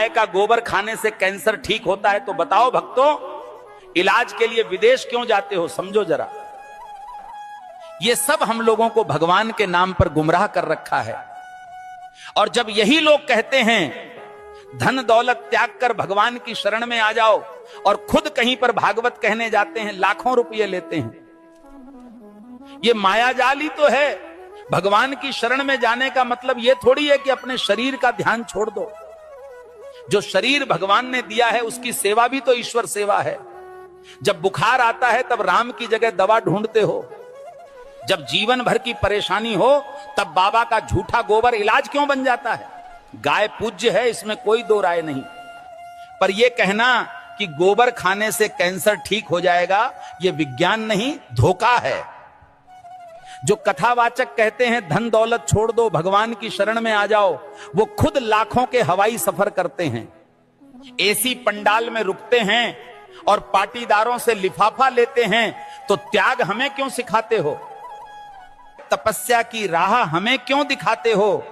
गाय का गोबर खाने से कैंसर ठीक होता है, तो बताओ भक्तों, इलाज के लिए विदेश क्यों जाते हो? समझो जरा, ये सब हम लोगों को भगवान के नाम पर गुमराह कर रखा है। और जब यही लोग कहते हैं धन दौलत त्याग कर भगवान की शरण में आ जाओ, और खुद कहीं पर भागवत कहने जाते हैं, लाखों रुपये लेते हैं, ये मायाजाल ही तो है। भगवान की शरण में जाने का मतलब ये थोड़ी है कि अपने शरीर का ध्यान छोड़ दो। जो शरीर भगवान ने दिया है उसकी सेवा भी तो ईश्वर सेवा है। जब बुखार आता है तब राम की जगह दवा ढूंढते हो, जब जीवन भर की परेशानी हो तब बाबा का झूठा गोबर इलाज क्यों बन जाता है? गाय पूज्य है, इसमें कोई दो राय नहीं, पर यह कहना कि गोबर खाने से कैंसर ठीक हो जाएगा, यह विज्ञान नहीं, धोखा है। जो कथावाचक कहते हैं धन दौलत छोड़ दो, भगवान की शरण में आ जाओ, वो खुद लाखों के हवाई सफर करते हैं, एसी पंडाल में रुकते हैं और पाटीदारों से लिफाफा लेते हैं, तो त्याग हमें क्यों सिखाते हो? तपस्या की राह हमें क्यों दिखाते हो,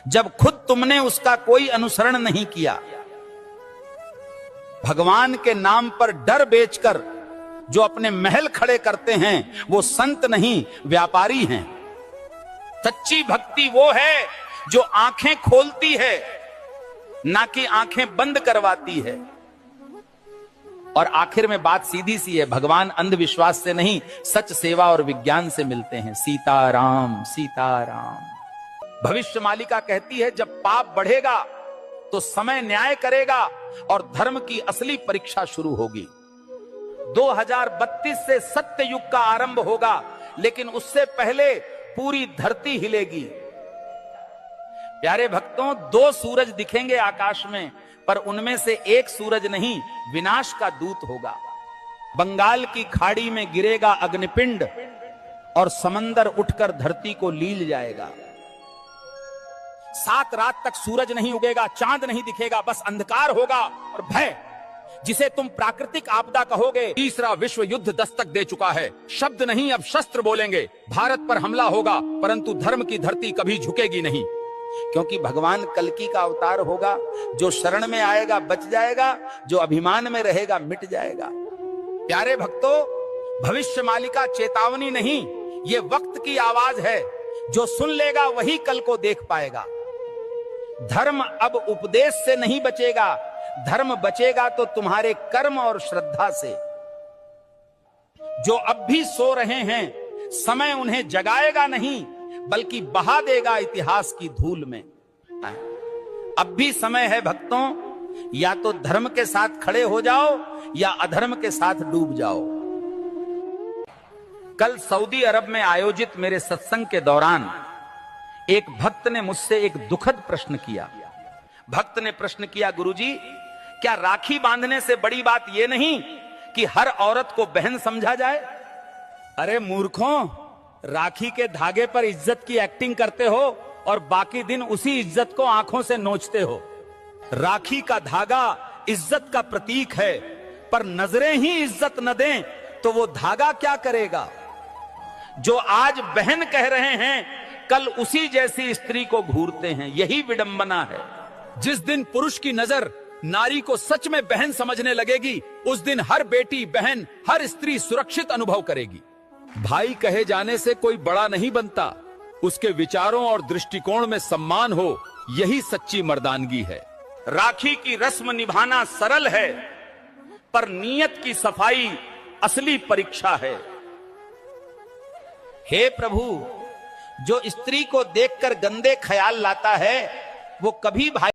जब खुद तुमने उसका कोई अनुसरण नहीं किया? भगवान के नाम पर डर बेचकर जो अपने महल खड़े करते हैं वो संत नहीं, व्यापारी हैं। सच्ची भक्ति वो है जो आंखें खोलती है, ना कि आंखें बंद करवाती है। और आखिर में बात सीधी सी है, भगवान अंधविश्वास से नहीं, सच सेवा और विज्ञान से मिलते हैं। सीताराम सीताराम। भविष्य मालिका कहती है जब पाप बढ़ेगा तो समय न्याय करेगा और धर्म की असली परीक्षा शुरू होगी। 2032 से सत्य युग का आरंभ होगा, लेकिन उससे पहले पूरी धरती हिलेगी। प्यारे भक्तों, 2 सूरज दिखेंगे आकाश में, पर उनमें से एक सूरज नहीं, विनाश का दूत होगा। बंगाल की खाड़ी में गिरेगा अग्निपिंड और समंदर उठकर धरती को लील जाएगा। 7 रात तक सूरज नहीं उगेगा, चांद नहीं दिखेगा, बस अंधकार होगा और भय। जिसे तुम प्राकृतिक आपदा कहोगे, तीसरा विश्व युद्ध दस्तक दे चुका है। शब्द नहीं अब शस्त्र बोलेंगे। भारत पर हमला होगा, परंतु धर्म की धरती कभी झुकेगी नहीं। क्योंकि भगवान कल्कि का अवतार होगा। जो शरण में आएगा बच जाएगा, जो अभिमान में रहेगा मिट जाएगा। प्यारे भक्तों, भविष्य मालिका चेतावनी नहीं, ये वक्त की आवाज है। जो सुन लेगा वही कल को देख पाएगा। धर्म अब उपदेश से नहीं बचेगा, धर्म बचेगा तो तुम्हारे कर्म और श्रद्धा से। जो अब भी सो रहे हैं, समय उन्हें जगाएगा नहीं, बल्कि बहा देगा इतिहास की धूल में। अब भी समय है भक्तों, या तो धर्म के साथ खड़े हो जाओ या अधर्म के साथ डूब जाओ। कल सऊदी अरब में आयोजित मेरे सत्संग के दौरान एक भक्त ने मुझसे एक दुखद प्रश्न किया। भक्त ने प्रश्न किया, गुरुजी, क्या राखी बांधने से बड़ी बात यह नहीं कि हर औरत को बहन समझा जाए? अरे मूर्खों, राखी के धागे पर इज्जत की एक्टिंग करते हो और बाकी दिन उसी इज्जत को आंखों से नोचते हो। राखी का धागा इज्जत का प्रतीक है, पर नजरें ही इज्जत न दें तो वो धागा क्या करेगा? जो आज बहन कह रहे हैं, कल उसी जैसी स्त्री को घूरते हैं। यही विडंबना है। जिस दिन पुरुष की नजर नारी को सच में बहन समझने लगेगी, उस दिन हर बेटी, बहन, हर स्त्री सुरक्षित अनुभव करेगी। भाई कहे जाने से कोई बड़ा नहीं बनता, उसके विचारों और दृष्टिकोण में सम्मान हो, यही सच्ची मर्दानगी है। राखी की रस्म निभाना सरल है, पर नीयत की सफाई असली परीक्षा है। हे प्रभु, जो स्त्री को देखकर गंदे ख्याल लाता है, वो कभी भाई